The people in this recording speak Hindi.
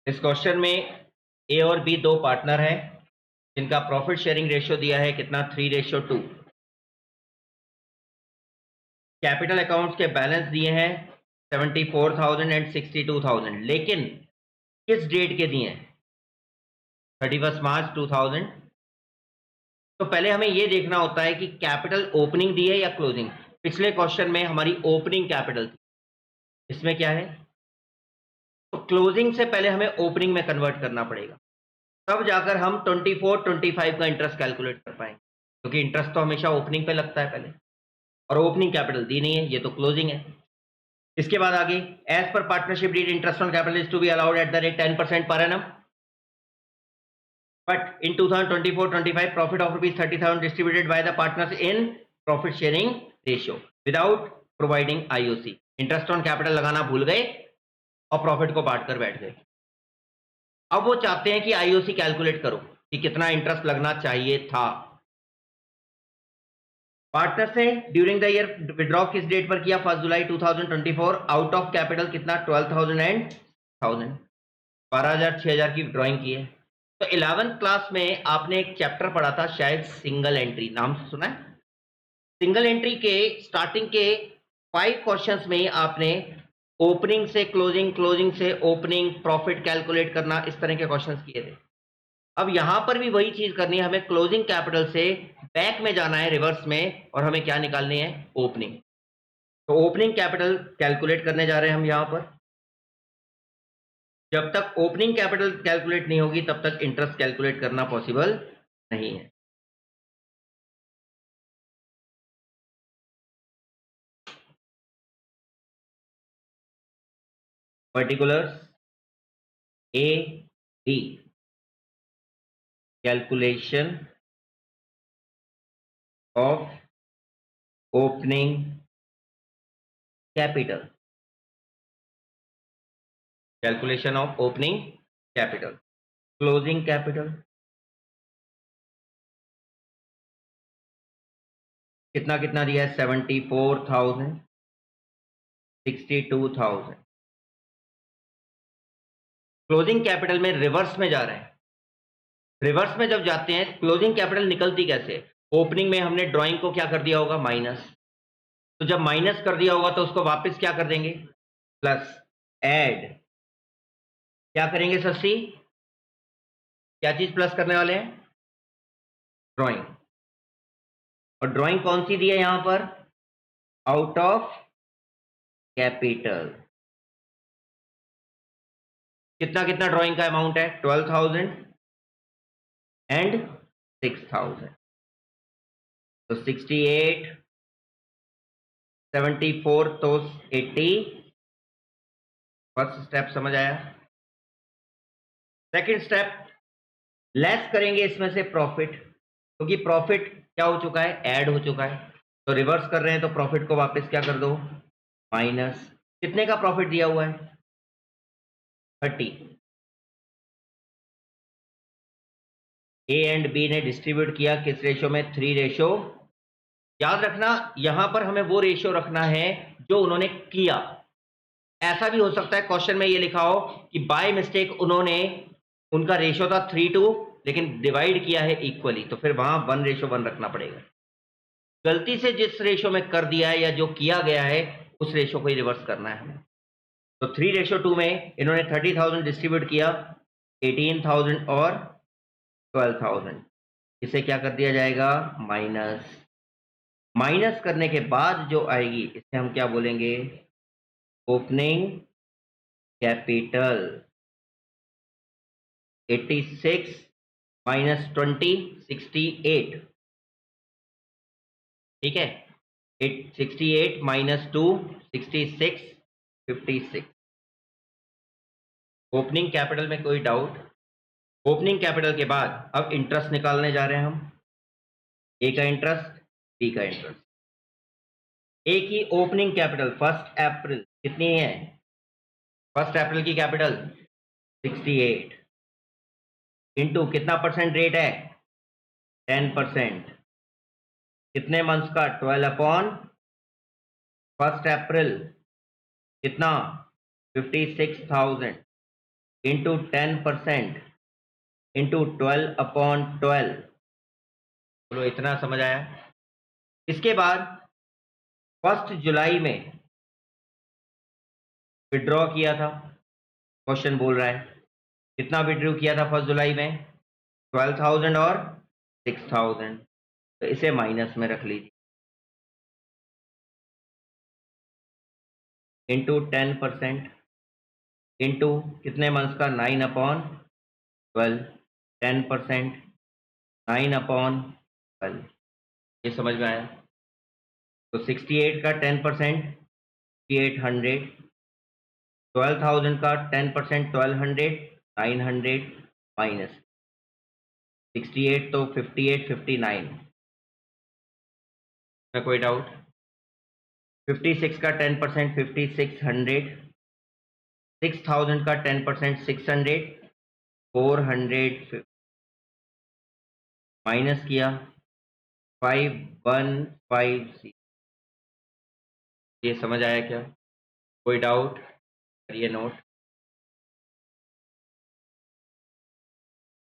इस क्वेश्चन में ए और बी दो पार्टनर हैं जिनका प्रॉफिट शेयरिंग रेशियो दिया है कितना 3:2। कैपिटल अकाउंट्स के बैलेंस दिए हैं 74,000 एंड 62,000, लेकिन किस डेट के दिए हैं 31 मार्च 2000। तो पहले हमें यह देखना होता है कि कैपिटल ओपनिंग दी है या क्लोजिंग। पिछले क्वेश्चन में हमारी ओपनिंग कैपिटल थी, इसमें क्या है तो क्लोजिंग से पहले हमें ओपनिंग में कन्वर्ट करना पड़ेगा, तब जाकर हम 24-25 का इंटरेस्ट कैलकुलेट कर पाएंगे, क्योंकि इंटरेस्ट तो हमेशा ओपनिंग पे लगता है पहले, और ओपनिंग कैपिटल दी नहीं है, ये तो क्लोजिंग है। इसके बाद आगे as per partnership deed interest on capital is to be allowed at the rate 10% per annum, but in 2024-25 profit of ₹30,000 distributed by the partners in profit sharing ratio without providing IOC. Interest on capital लगाना भूल गए और प्रॉफिट को बांट कर बैठ गए। अब वो चाहते हैं कि आईओसी कैलकुलेट करो कि कितना इंटरेस्ट लगना चाहिए था। पार्टनर से ड्यूरिंग द ईयर विड्रॉ किस डेट पर किया 1 जुलाई 2024, आउट ऑफ कैपिटल कितना 12,000 एंड 1000, 12,000 6,000 की ड्राइंग की है। तो 11th क्लास में आपने एक चैप्टर पढ़ा था शायद सिंगल एंट्री, नाम सुना है? सिंगल एंट्री के स्टार्टिंग के 5 क्वेश्चंस में आपने ओपनिंग से क्लोजिंग, क्लोजिंग से ओपनिंग, प्रॉफिट कैलकुलेट करना, इस तरह के क्वेश्चंस किए थे। अब यहां पर भी वही चीज करनी है, हमें क्लोजिंग कैपिटल से बैक में जाना है रिवर्स में, और हमें क्या निकालनी है ओपनिंग। तो ओपनिंग कैपिटल कैलकुलेट करने जा रहे हैं हम यहां पर। जब तक ओपनिंग कैपिटल कैलकुलेट नहीं होगी तब तक इंटरेस्ट कैलकुलेट करना पॉसिबल नहीं है। Particulars A B calculation of opening capital, calculation of opening capital, closing capital कितना कितना दिया है 74,000, 62,000। क्लोजिंग कैपिटल में रिवर्स में जा रहे हैं। रिवर्स में जब जाते हैं क्लोजिंग कैपिटल निकलती कैसे, ओपनिंग में हमने ड्राइंग को क्या कर दिया होगा माइनस, तो जब माइनस कर दिया होगा तो उसको वापस क्या कर देंगे प्लस, ऐड क्या करेंगे सस्ती, क्या चीज प्लस करने वाले हैं ड्राइंग, और ड्राइंग कौन सी दी है यहां पर आउट ऑफ कैपिटल। कितना कितना ड्राइंग का अमाउंट है 12,000 एंड 6,000, तो 68 74 तो 80। फर्स्ट स्टेप समझ आया। सेकंड स्टेप लेस करेंगे इसमें से प्रॉफिट, क्योंकि प्रॉफिट क्या हो चुका है ऐड हो चुका है, तो रिवर्स कर रहे हैं तो प्रॉफिट को वापस क्या कर दो माइनस। कितने का प्रॉफिट दिया हुआ है 30। ए एंड बी ने डिस्ट्रीब्यूट किया किस रेशो में 3:। याद रखना यहां पर हमें वो रेशियो रखना है जो उन्होंने किया। ऐसा भी हो सकता है क्वेश्चन में ये लिखा हो कि बाय मिस्टेक उन्होंने, उनका रेशियो था 3:2 लेकिन डिवाइड किया है इक्वली, तो फिर वहां 1:1 रखना पड़ेगा। गलती से जिस रेशियो में कर दिया है या जो किया गया है उस रेशियो को ही रिवर्स करना है हमें। तो 3:2 में इन्होंने 30,000 डिस्ट्रीब्यूट किया, 18,000 और 12,000, इसे क्या कर दिया जाएगा माइनस। माइनस करने के बाद जो आएगी इसे हम क्या बोलेंगे ओपनिंग कैपिटल। 86 माइनस 20 68, ठीक है 68 माइनस 2 66 56। ओपनिंग कैपिटल में कोई डाउट? ओपनिंग कैपिटल के बाद अब इंटरेस्ट निकालने जा रहे हैं हम, ए का इंटरेस्ट बी का इंटरेस्ट। ए की ओपनिंग कैपिटल 1 अप्रैल कितनी है 1 अप्रैल की कैपिटल 68 इंटू कितना परसेंट रेट है 10%, कितने मंथ्स का 12/1 अप्रैल कितना 56,000, इंटू 10% इंटू 12/12। चलो इतना समझ आया। इसके बाद 1 जुलाई में विड्रॉ किया था, क्वेश्चन बोल रहा है कितना विड्रॉ किया था 1 जुलाई में, 12,000 और 6,000, तो इसे माइनस में रख लीजिए। इंटू 10% इंटू कितने मंथ्स का, 9/12, 10% 9/12, ये समझ में आया। तो 68 का 10% 800, 12,000 का 10% 1200, 900 माइनस 68 तो 58 59 में कोई डाउट। 56 का 10% 5600, 6,000 का 10% 600, 400 माइनस किया 5150। ये समझ आया क्या? कोई डाउट करिए नोट।